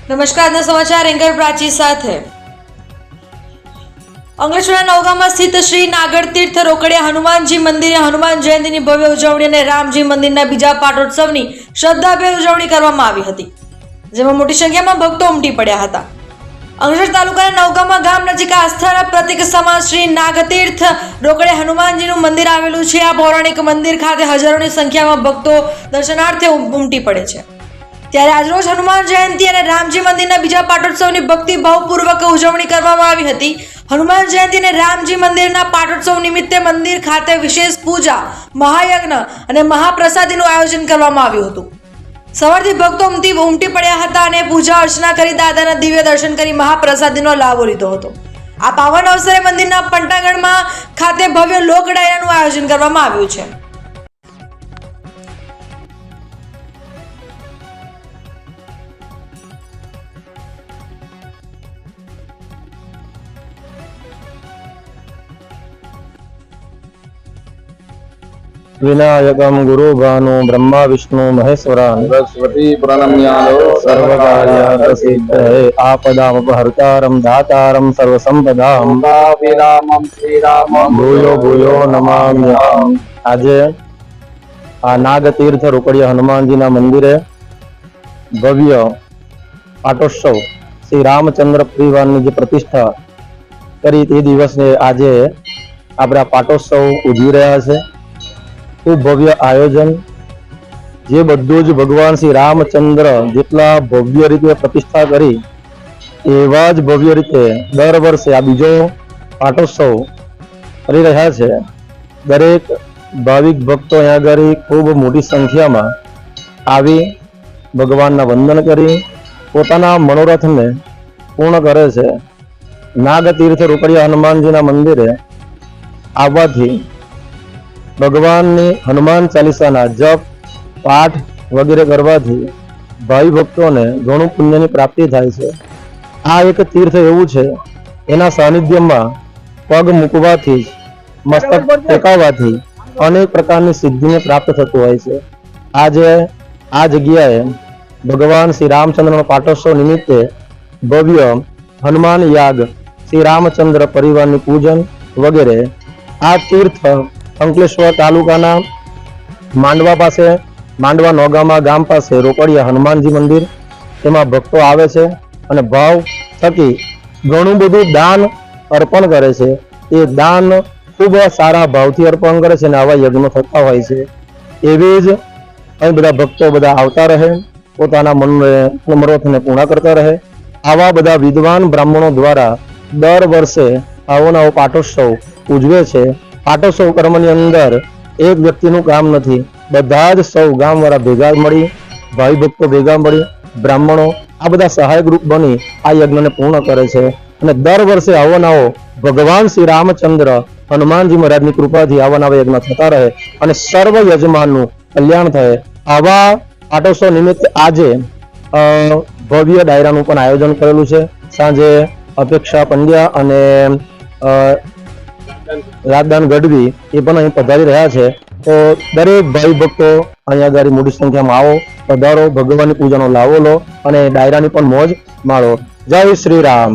નમસ્કાર, આજના સમાચાર એન્કર પ્રાચી સાથે। અંકલેશ્વરના નવગામમાં સ્થિત શ્રી નાગર તીર્થ રોકડિયા હનુમાનજી મંદિરે હનુમાન જયંતિની ભવ્ય ઉજવણી અને રામજી મંદિરના બીજા પાટોત્સવની શ્રદ્ધાભેર ઉજવણી કરવામાં આવી હતી, જેમાં મોટી સંખ્યામાં ભક્તો ઉમટી પડ્યા હતા। અંકલેશ્વર તાલુકાના નવગામમાં ગામ નજીક આસ્થાના પ્રતીક સમાન શ્રી નાગતીર્થ રોકડિયા હનુમાનજીનું મંદિર આવેલું છે। આ પૌરાણિક મંદિર ખાતે હજારોની સંખ્યામાં ભક્તો દર્શનાર્થે ઉમટી પડે છે। ત્યારે આજરોજ હનુમાન જયંતિ અને રામજી મંદિરના બીજા પાટોત્સવની ભક્તિભાવપૂર્વક ઉજવણી કરવામાં આવી હતી। હનુમાન જયંતિ અને રામજી મંદિરના પાટોત્સવ નિમિત્તે મંદિર ખાતે વિશેષ પૂજા, મહાયજ્ઞ અને મહાપ્રસાદીનું આયોજન કરવામાં આવ્યું હતું। સવારથી ભક્તો ઉમટી પડ્યા હતા અને પૂજા અર્ચના કરી દાદાના દિવ્ય દર્શન કરી મહાપ્રસાદીનો લાભ લીધો હતો। આ પાવન અવસરે મંદિરના પંટાગણમાં ખાતે ભવ્ય લોક ડાયરાનું આયોજન કરવામાં આવ્યું છે। विनायकं गुरुभानु ब्रह्मा विष्णु महेश्वरान् सरस्वती प्रणम्यालो सर्वकार्यसिद्धये आपदामपहर्तारं दातारं सर्वसंपदां विरामं श्रीरामं भूयो भूयो नमाम्यहम्। આજે આ નાગતીર્થ રોકડિયા હનુમાનજીના મંદિરે ભવ્ય પાટોત્સવ શ્રી રામચંદ્ર પરિવારની જે પ્રતિષ્ઠા કરી તે દિવસને આજે આપણે આ પાટોત્સવ ઉજવી રહ્યા છે। ખૂબ ભવ્ય આયોજન, જે બધું જ ભગવાન શ્રી રામચંદ્ર જેટલા ભવ્ય રીતે પ્રતિષ્ઠા કરી એવા જ ભવ્ય રીતે દર વર્ષે આ બીજો પાટોત્સવ કરી રહ્યા છે। દરેક ભાવિક ભક્તો અહીંયા આગળ ખૂબ મોટી સંખ્યામાં આવી ભગવાનના વંદન કરી પોતાના મનોરથને પૂર્ણ કરે છે। નાગતીર્થ રોકડિયા હનુમાનજીના મંદિરે આવવાથી ભગવાનની હનુમાન ચાલીસાના જપ પાઠ વગેરે કરવાથી ભાઈ ભક્તોને ઘણું પુણ્યની પ્રાપ્તિ થાય છે। આ એક તીર્થ એવું છે, એના સાનિધ્યમાં પગ મૂકવાથી મસ્તક ટેકાવવાથી અનેક પ્રકારની સિદ્ધિને પ્રાપ્ત થતું હોય છે। આજે આ જગ્યાએ ભગવાન શ્રી રામચંદ્રનો પાટોત્સવ નિમિત્તે ભવ્ય હનુમાન યાગ, શ્રી રામચંદ્ર પરિવારની પૂજન વગેરે આ તીર્થ અંકલેશ્વર તાલુકાના માંડવા પાસે માંડવા નોગામા ગામ પાસે રોકડિયા હનુમાનજી મંદિર, તેમાં ભક્તો આવે છે અને ભાવ થકી ઘણું બધું દાન અર્પણ કરે છે। એ દાન ખૂબ સારા ભાવથી અર્પણ કરે છે અને આવા યજ્ઞો થતા હોય છે। એવી જ અહીં બધા ભક્તો બધા આવતા રહે, પોતાના મનોરથને પૂર્ણ કરતા રહે। આવા બધા વિદ્વાન બ્રાહ્મણો દ્વારા દર વર્ષે આવો નવો પાટોત્સવ ઉજવે છે। પાટોત્સવ કર્મની અંદર એક વ્યક્તિનું કામ નથી, બધા જ સૌ ગામવાળા ભેગા મળી, ભાઈ ભક્તો ભેગા મળી, બ્રાહ્મણો આ બધા સહાયક રૂપ બની આ યજ્ઞને પૂર્ણ કરે છે। અને દર વર્ષે આવો નવો ભગવાન શ્રી રામચંદ્ર હનુમાનજી મહારાજની કૃપાથી આવા નવા યજ્ઞ થતા રહે અને સર્વ યજમાનનું કલ્યાણ થાય। આવા પાટોત્સવ નિમિત્તે આજે ભવ્ય ડાયરાનું પણ આયોજન કરેલું છે। સાંજે અપેક્ષા પંડ્યા અને રાજદાન ગઢવી એ પણ અહીં પધારી રહ્યા છે। તો દરેક ભાઈ ભક્તો અહીંયા આગળ મોટી સંખ્યામાં આવો, પધારો, ભગવાનની પૂજાનો લાવો લો અને ડાયરાની પણ મોજ માણો। જય શ્રી રામ।